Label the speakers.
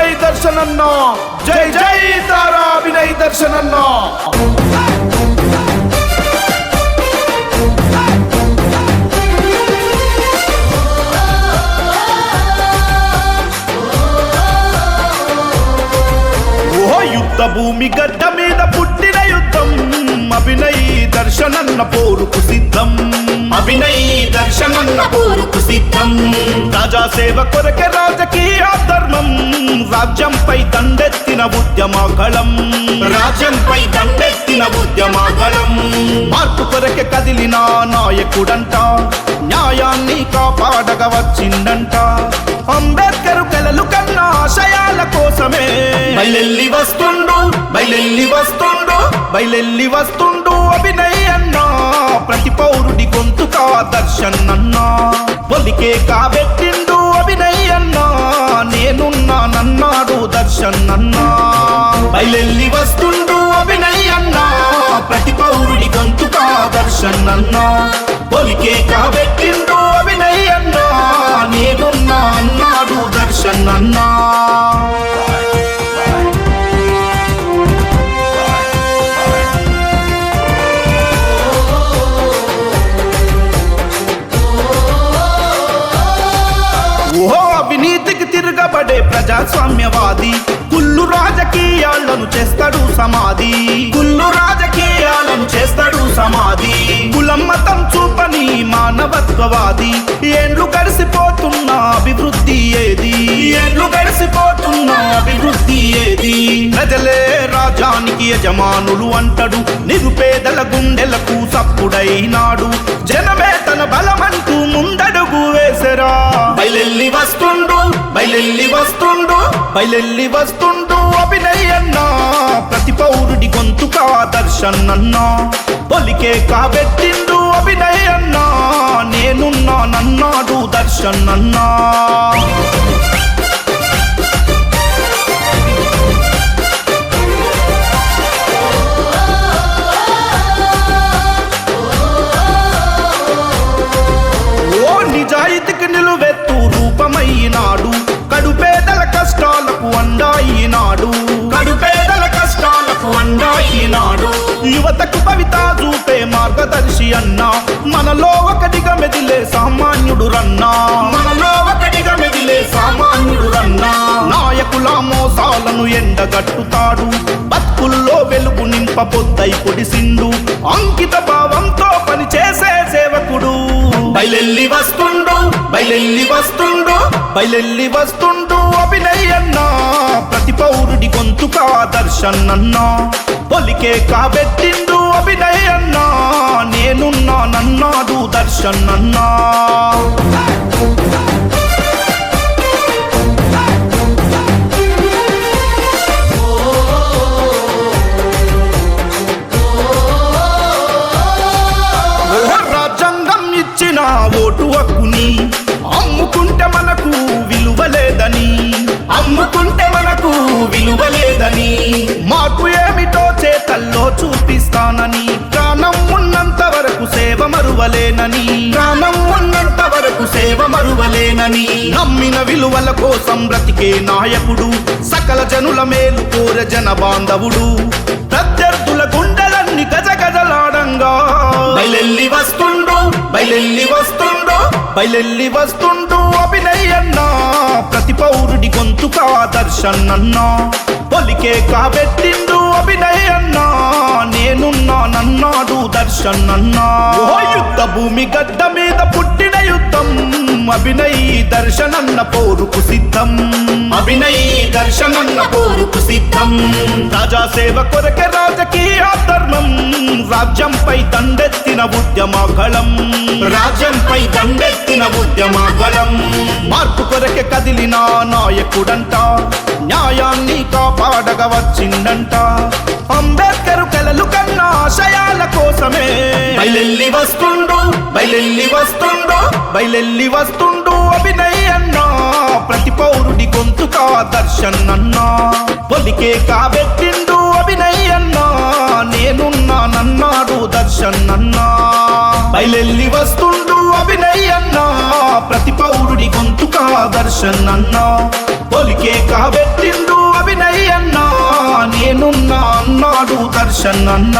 Speaker 1: అభినయ్ దర్శన్ అన్న. జై జై తారా అభినయ్ దర్శన్ అన్న. యుద్ధ భూమి గడ్డ మీద పుట్టిన యుద్ధం అభినయ్ దర్శన్ అన్న పోరుకు సిద్ధం. అభినయ్ దర్శన్ అన్న పోరుకు సిద్ధం. ప్రజా సేవ కొరకే రాజకీయ ధర్మం, రాజ్యంపై దండెత్తిన ఉద్యమగళం. రాజ్యంపై దండెత్తిన ఉద్యమగళం. మార్పు కొరకే కదిలిన నాయకుడంట, న్యాయాన్ని కాపాడగా వచ్చిందంట. అంబేద్కర్ కలలు కన్నా ఆశయాల కోసమే బయలెల్లి వస్తుండు, బయలెల్లి వస్తుండు, బయలెల్లి వస్తుండు అభినయ్ అన్న. ప్రతి పౌరుడి గొంతుకా దర్శన్ అన్న. పొలికే కాబెట్టిండు అభినయ్ అన్న. నేనున్నానన్నాడు దర్శన్ అన్న. బయలెల్లి వస్తుండు అభినయ్ అన్న. ప్రతి పౌరుడి గొంతుకా దర్శన్ అన్న. పొలికే కాబెట్టిండు అభినయ్ అన్న. నేనున్నా అన్నాడు దర్శన్ అన్న. అవినీతికి తిరగబడే ప్రజాస్వామ్యవాది, కుళ్ళు రాజకీయాలను చేస్తాడు సమాధి. కుళ్ళు రాజకీయాలను చేస్తాడు సమాధి. కులం మతం చూపని మానవత్వవాది. ఏండ్లు గడిసిపోతున్న అభివృద్ధి ఏది? ఏండ్లు గడిసిపోతున్న అభివృద్ధి ఏది? ప్రజలే రాజానికి యజమానులు అంటాడు. నిరుపేదల గుండెలకు సప్పుడైనాడు. జనమే తన బలమంటూ ముందడుగు వేసరా. బయలెల్లి వస్తుండు, బయలెల్లి వస్తుండు, బయలెల్లి వస్తుండు అభినయ్ అన్న. ప్రతి పౌరుడి గొంతుకా దర్శన్ అన్న. పొలికే కాబెట్టిండు అభినయ్ అన్న. నేనున్నానన్నాడు దర్శన్ అన్న. నిజాయితీకి నిలువెత్తు రూపమైనాడు. కడుపేదల కష్టాలకు అండాయినాడు. కడుపేదల కష్టాలకు అండాయినాడు. యువతకు కవిత చూపే మార్గదర్శి అన్న. మనలో ఒకటిగా మెదిలే సామాన్యుడు రన్నా. మనలో ఒకటిగా మెదిలే సామాన్యుడు రన్నా. నాయకుల మోసాలను ఎండగట్టుతాడు. బతుకుల్లో వెలుగు నింప పొద్దై పొడిసిండు. అంకిత భావంతో పనిచేసే సేవకుడు. బయలెల్లి వస్తుండు, బయలెల్లి వస్తుండు, బయలెల్లి వస్తుండు అభినయ్ అన్న. ప్రతి పౌరుడి గొంతుకా దర్శన్ అన్న. పొలికే కాబెట్టిండు అభినయ్ అన్న. నేనున్నానన్నాడు దర్శన్ అన్న. ఇచ్చిన ఓటు హక్కుని అమ్ముకుంటే మనకు విలువలేదని. అమ్ముకుంటే మనకు విలువలేదని. మాకు ఏమిటో చేతల్లో చూపిస్తానని. ప్రాణం ఉన్నంత వరకు సేవ మరువలేనని. ప్రాణం ఉన్నంత వరకు సేవ మరువలేనని. నమ్మిన విలువల కోసం బ్రతికే నాయకుడు. సకల జనుల మేలు కోర జన బాంధవుడు. ప్రత్యర్థుల గుండెలన్నీ గజగజలాడంగా బయలెల్లి వస్తుండు, బయలెల్లి వస్తుండు, బయలెల్లి వస్తుండు అభినయ్ అన్న. ప్రతి పౌరుడి గొంతుకా దర్శన్ అన్న. పొలికే కాబెట్టిండు అభినయ్ అన్న. నేనున్నానన్నాడు దర్శన్ అన్న. యుద్ధ భూమి గడ్డ మీద పుట్టిన యుద్ధం అభినయ్ దర్శన్ అన్న పోరుకు సిద్ధం. అభినయ్ దర్శన్ అన్న పోరుకు సిద్ధం. ప్రజా సేవ కొరకే రాజకీయ ధర్మం, రాజ్యంపై దండెత్తిన ఉద్యమగళం. రాజ్యంపై దండెత్తిన ఉద్యమగళం. మార్పు కొరకే కదిలిన నాయకుడంట, న్యాయాన్ని కాపాడగా వచ్చిందంట. అంబేద్కర్ కలలు కన్నా ఆశయాల కోసమే బయలెల్లి వస్తుండు, బయలెల్లి వస్తుండు, బయలెల్లి వస్తుండు అభినయ్ అన్న. ప్రతి పౌరుడి గొంతుకా దర్శన్ అన్న. పొలికే కాబెట్టిండు అభినయ్ అన్న. నేనున్నానన్నాడు దర్శన్ అన్న. బయలెల్లి వస్తుండు అభినయ్ అన్న, ప్రతి పౌరుడి గొంతుకా దర్శన్ అన్న. పొలికే కాబెట్టిండు అభినయ్ అన్న, నేనున్నా అన్నాడు దర్శన్ అన్న.